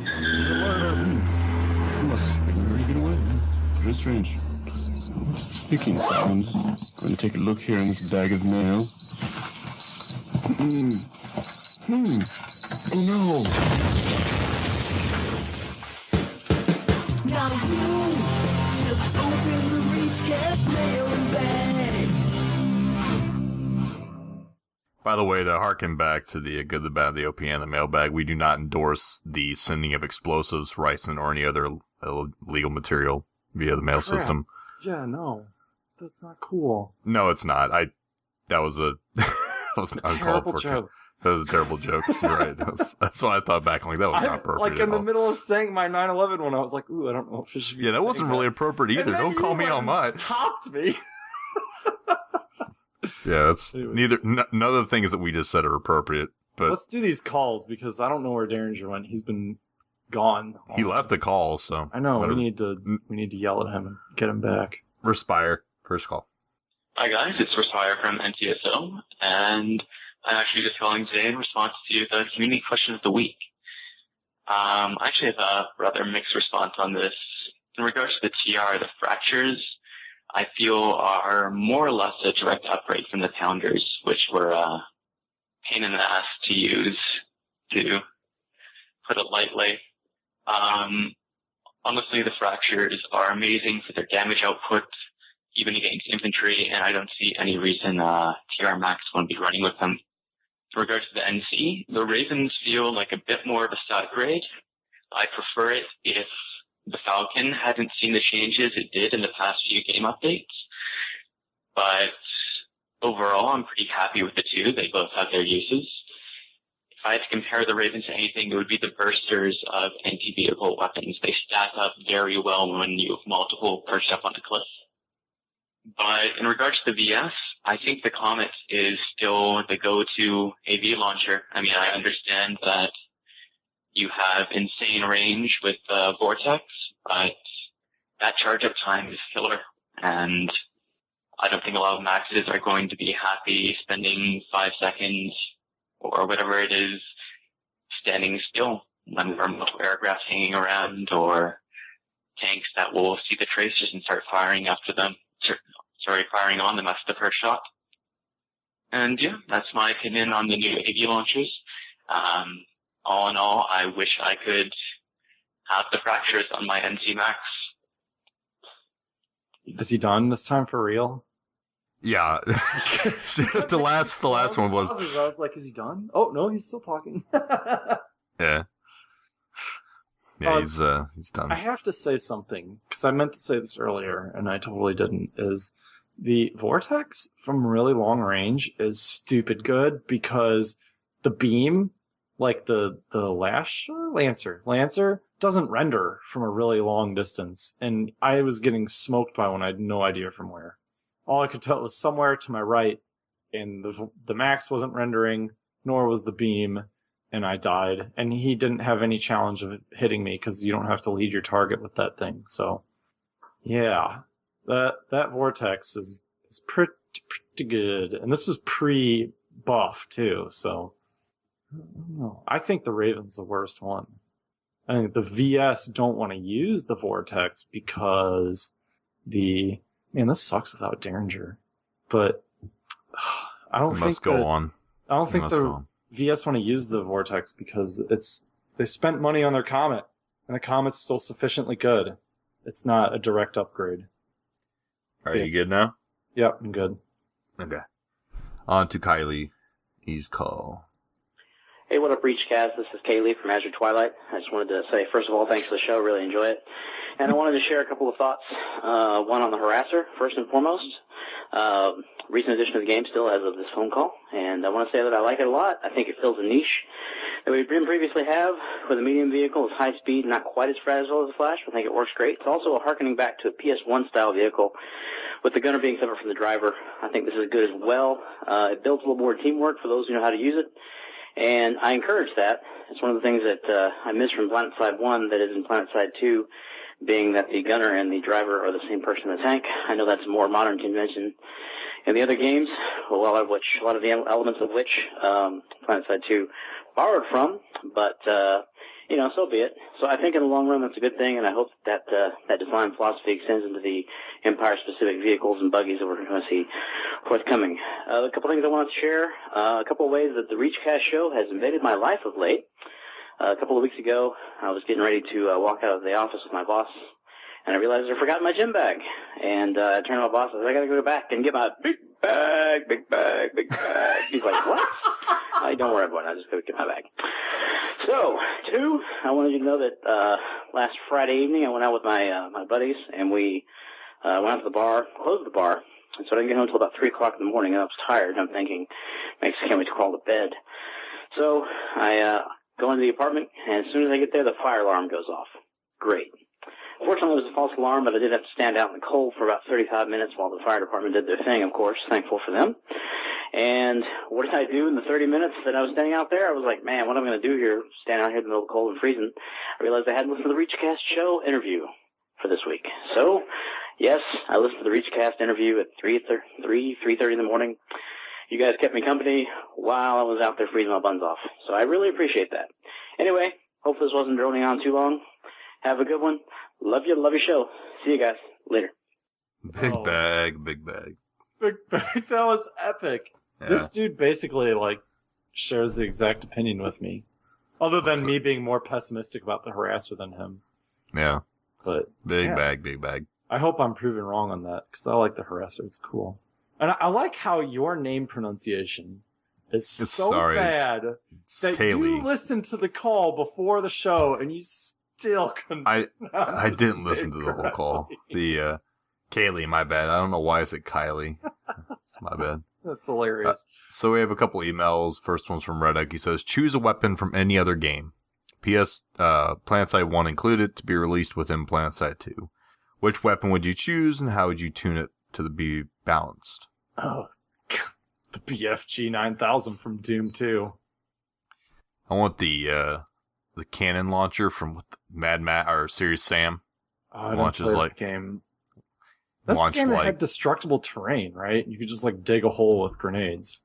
He must be ready to get away. Very strange. What's the sticking sound? Going to take a look here in this bag of mail. Oh no! Now you just open the ReachCast mail bag. by the way, to harken back to the good, the bad, the OP, and the mailbag, we do not endorse the sending of explosives, ricin, or any other illegal material via the mail system. Yeah, no, that's not cool. No, it's not. That was a that was an uncalled for joke. That was a terrible joke. You're right. That's why I thought back. I'm like, that was not appropriate. Like in the middle of saying my 9/11 one, I was like, ooh, I don't know if it should be. Yeah, that wasn't really appropriate either. Don't call me on mine. Topped me. Yeah, that's neither. None of the things that we just said are appropriate. But let's do these calls because I don't know where Derringer went. He's been gone. He left the call, so I know we need to yell at him and get him back. Respire, first call. Hi guys, it's Respire from NTSO, and I'm actually just calling today in response to the community question of the week. I actually have a rather mixed response on this. In regards to the TR, the fractures, I feel are more or less a direct upgrade from the pounders, which were a pain in the ass to use, to put it lightly. Honestly, the fractures are amazing for their damage output, even against infantry, and I don't see any reason TR Max won't be running with them. in regards to the NC, the Ravens feel like a bit more of a side grade. I prefer it if the Falcon hadn't seen the changes it did in the past few game updates. But overall, I'm pretty happy with the two. They both have their uses. If I had to compare the Ravens to anything, it would be the bursters of anti-vehicle weapons. They stack up very well when you have multiple perched up on the cliff. But in regards to the VS, I think the Comet is still the go-to AV launcher. I mean, I understand that you have insane range with Vortex, but that charge-up time is killer. And I don't think a lot of maxes are going to be happy spending 5 seconds or whatever it is standing still when there are multiple aircraft hanging around or tanks that will see the tracers and start firing after them. Firing on them after the first shot. And yeah, that's my opinion on the new AV launchers. All in all, I wish I could have the fractures on my NC Max. Is he done this time for real? Yeah. the last one was. I was like, is he done? Oh no, he's still talking. Yeah. Yeah, he's done. I have to say something, because I meant to say this earlier, and I totally didn't, is the Vortex from really long range is stupid good, because the beam, like the Lancer doesn't render from a really long distance, and I was getting smoked by one I had no idea from where. All I could tell was somewhere to my right, and the Max wasn't rendering, nor was the beam, and I died. And he didn't have any challenge of hitting me because you don't have to lead your target with that thing. So, yeah, that Vortex is pretty good. And this is pre-buff, too. So, I don't know. I think the Raven's the worst one. I think the VS don't want to use the Vortex because man, this sucks without Derringer. But I don't think the VS want to use the Vortex because they spent money on their Comet, and the Comet's still sufficiently good. It's not a direct upgrade. Are you good now? Yep, I'm good. Okay. On to Kylie's call. Hey, what up, ReachCast? This is Kaylee from Azure Twilight. I just wanted to say, first of all, thanks for the show. Really enjoy it. And I wanted to share a couple of thoughts. One on the Harasser, first and foremost. Recent addition to the game still as of this phone call. And I want to say that I like it a lot. I think it fills a niche that we didn't previously have with a medium vehicle. It's high speed, not quite as fragile as the Flash. I think it works great. It's also a harkening back to a PS1 style vehicle with the gunner being separate from the driver. I think this is good as well. It builds a little more teamwork for those who know how to use it. And I encourage that. It's one of the things that I miss from PlanetSide 1 that is in PlanetSide 2, being that the gunner and the driver are the same person in the tank. I know that's a more modern convention in the other games, a lot of the elements of which PlanetSide 2 borrowed from, but so be it. So I think in the long run that's a good thing, and I hope that that design philosophy extends into the Empire-specific vehicles and buggies that we're going to see forthcoming. A couple things I wanted to share. A couple of ways that the ReachCast show has invaded my life of late. A couple of weeks ago, I was getting ready to walk out of the office with my boss, and I realized I forgot my gym bag. And I turned to my boss and I said, I got to go back and get my big bag. He's like, what? Don't worry about it. I just got to get my bag. So, two, I wanted you to know that last Friday evening I went out with my buddies, and we went out to the bar, closed the bar, and so I didn't get home until about 3 o'clock in the morning, and I was tired, and I'm thinking, I just can't wait to crawl to bed. So I go into the apartment, and as soon as I get there, the fire alarm goes off. Great. Fortunately, it was a false alarm, but I did have to stand out in the cold for about 35 minutes while the fire department did their thing, of course. Thankful for them. And what did I do in the 30 minutes that I was standing out there? I was like, man, what am I going to do here, standing out here in the middle of the cold and freezing? I realized I hadn't listened to the ReachCast show interview for this week. So, yes, I listened to the ReachCast interview at 3:30 in the morning. You guys kept me company while I was out there freezing my buns off. So I really appreciate that. Anyway, hope this wasn't droning on too long. Have a good one. Love you. Love your show. See you guys later. Big bag. Big bag. That was epic. Yeah. This dude basically shares the exact opinion with me, other than me being more pessimistic about the Harasser than him. Yeah. But big bag. I hope I'm proven wrong on that because I like the Harasser. It's cool, and I like how your name pronunciation is so bad that you listened to the call before the show and you still couldn't. I didn't listen to the whole call. The Kaylee, my bad. I don't know why I said Kylie. It's my bad. That's hilarious. So we have a couple emails. First one's from Reddick. He says, choose a weapon from any other game. P.S. PlanetSide 1 included to be released within PlanetSide 2. Which weapon would you choose and how would you tune it to be balanced? Oh, the BFG 9000 from Doom 2. I want the cannon launcher from Mad Matt or Serious Sam. I launches like the game. That's the game that had destructible terrain, right? You could just like dig a hole with grenades.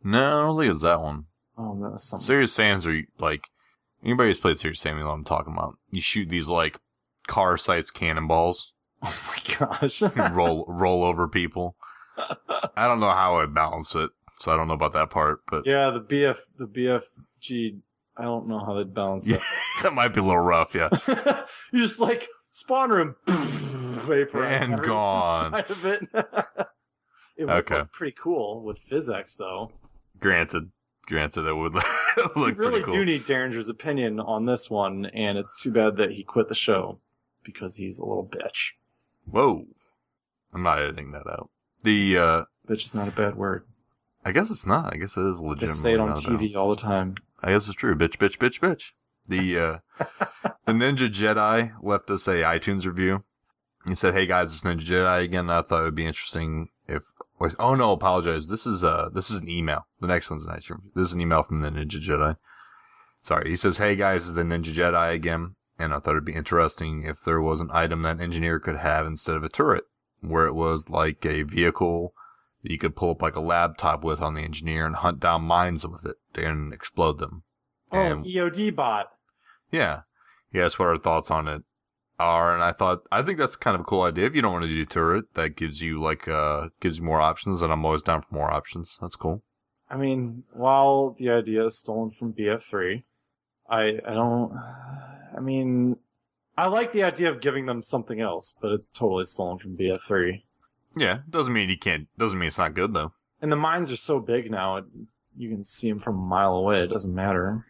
No, I don't think it's that one. Oh, that was something. Serious Sam's are like anybody who's played Serious Sam, you know what I'm talking about. You shoot these like car-sized cannonballs. Oh my gosh! roll over people. I don't know how I balance it, so I don't know about that part. But yeah, the BFG. I don't know how they balance it. That might be a little rough. Yeah, you just like spawn room, vapor and gone. Of it. It would look pretty cool with physics, though. Granted, it would look we really pretty cool. Do need Derringer's opinion on this one, and it's too bad that he quit the show because he's a little bitch. Whoa, I'm not editing that out. The bitch is not a bad word. I guess it's not. I guess it is legitimate. They say it on TV all the time. I guess it's true. Bitch, bitch, bitch, bitch. The Ninja Jedi left us a iTunes review. He said, "Hey guys, it's Ninja Jedi again. I thought it would be interesting if." Oh no, apologize. This is an email. The next one's an iTunes review. This is an email from the Ninja Jedi. Sorry. He says, "Hey guys, it's the Ninja Jedi again, and I thought it'd be interesting if there was an item that an engineer could have instead of a turret, where it was like a vehicle that you could pull up like a laptop with on the engineer and hunt down mines with it and explode them." Oh, EOD bot. Yeah. He asked what our thoughts on it are, and I think that's kind of a cool idea. If you don't want to do turret, that gives you more options, and I'm always down for more options. That's cool. I mean, while the idea is stolen from BF3, I like the idea of giving them something else, but it's totally stolen from BF3. Yeah, doesn't mean it's not good though. And the mines are so big now, you can see them from a mile away. It doesn't matter.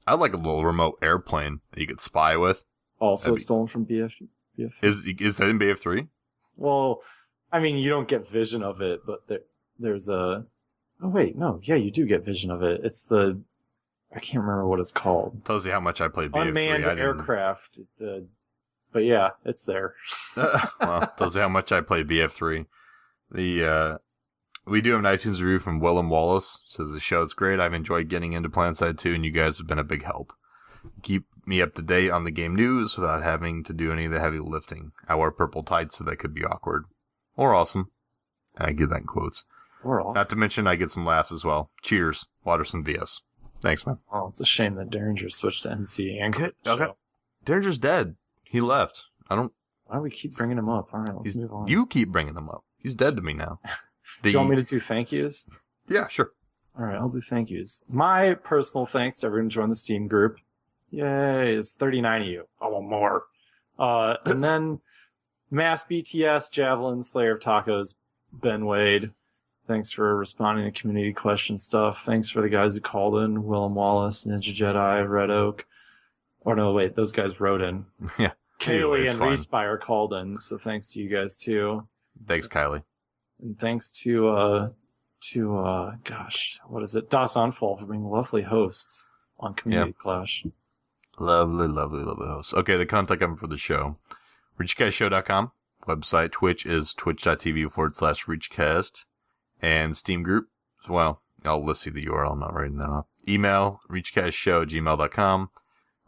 I'd like a little remote airplane that you could spy with. Also stolen from BF3. Is that in BF3? Well, I mean, you don't get vision of it, but there's a... Oh, wait, no. Yeah, you do get vision of it. It's the... I can't remember what it's called. Tells you how much I played BF3. Unmanned aircraft. But yeah, it's there. Well, tells you how much I played BF3. We do have an iTunes review from Willem Wallace. Says the show is great. I've enjoyed getting into PlanetSide 2, and you guys have been a big help. Keep me up to date on the game news without having to do any of the heavy lifting. I wear purple tights, so that could be awkward. Or awesome. And I give that in quotes. Or awesome. Not to mention, I get some laughs as well. Cheers, Watterson VS. Thanks, man. Oh, it's a shame that Derringer switched to NC and okay. Derringer's dead. He left. Why do we keep bringing him up? All right, let's move on. You keep bringing him up. He's dead to me now. Do you want me to do thank yous? Yeah, sure. All right, I'll do thank yous. My personal thanks to everyone who joined the Steam group. Yay, it's 39 of you. I want more. And then Mass BTS, Javelin, Slayer of Tacos, Ben Wade. Thanks for responding to community question stuff. Thanks for the guys who called in. Willem Wallace, Ninja Jedi, Red Oak. Or no, wait, those guys wrote in. Yeah. Kaylee and Respire called in, so thanks to you guys too. Thanks, Kylie. And thanks to gosh, what is it? Das Unfall for being lovely hosts on Community Clash. Lovely, lovely, lovely hosts. Okay, the contact number for the show. ReachCastShow.com. Website, Twitch is twitch.tv/ReachCast. And Steam group as well. I'll list you the URL. I'm not writing that off. Email, reachcastshow@gmail.com.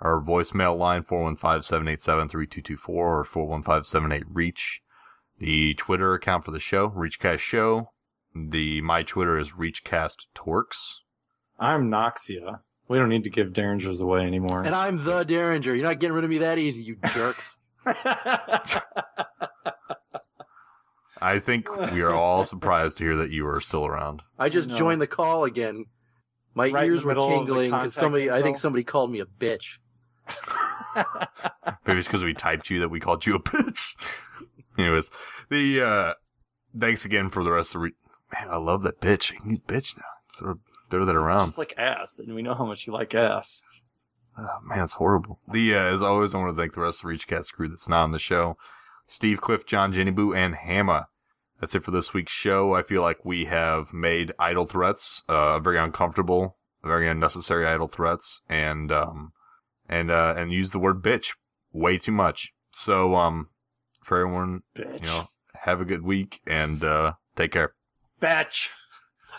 Our voicemail line, 415-787-3224 or 415-78-REACH. The Twitter account for the show, ReachCast Show. My Twitter is ReachCastTorques. I'm Noxia. We don't need to give Derringers away anymore. And I'm the Derringer. You're not getting rid of me that easy, you jerks. I think we are all surprised to hear that you are still around. I just joined the call again. My ears were tingling because I think somebody called me a bitch. Maybe it's because we typed you that we called you a bitch. Anyways, thanks again for the rest of man, I love that bitch. I can use bitch now. Throw that around. Just like ass, and we know how much you like ass. Oh, man, it's horrible. As always, I want to thank the rest of the ReachCast crew that's not on the show. Steve, Cliff, John, Jenny Boo, and Hamma. That's it for this week's show. I feel like we have made idle threats very uncomfortable, very unnecessary idle threats, and used the word bitch way too much. So, for everyone, bitch. Have a good week and take care. Batch.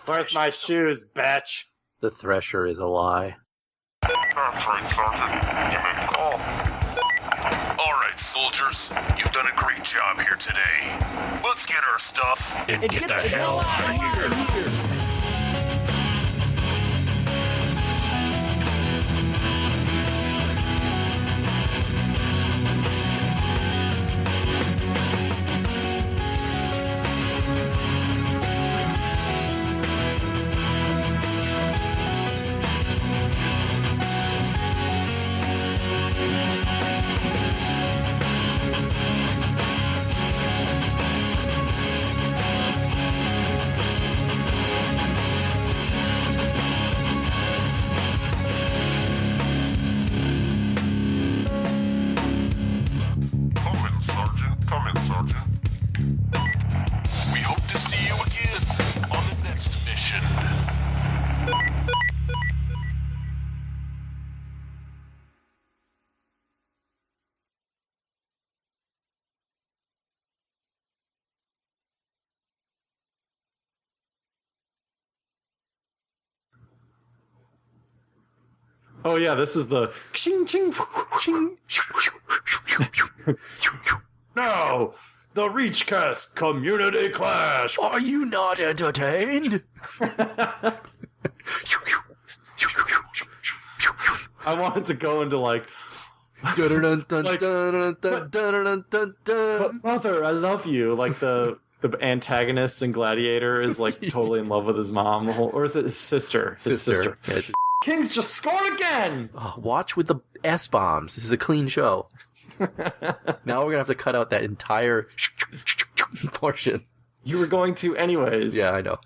Where's my shoes, batch? The Thresher is a lie. That's right, Sergeant. You made the call. All right, soldiers. You've done a great job here today. Let's get our stuff and get the hell out of here. Come in, Sergeant. We hope to see you again on the next mission. Oh yeah, this is the ching ching ching. No, the ReachCast Community Clash. Are you not entertained? I wanted to go into like. But mother, I love you. Like the antagonist in Gladiator is like totally in love with his mom. Or is it his sister? His sister. Yeah, Kings just scored again. Watch with the S-bombs. This is a clean show. Now we're gonna have to cut out that entire portion. You were going to anyways. Yeah, I know.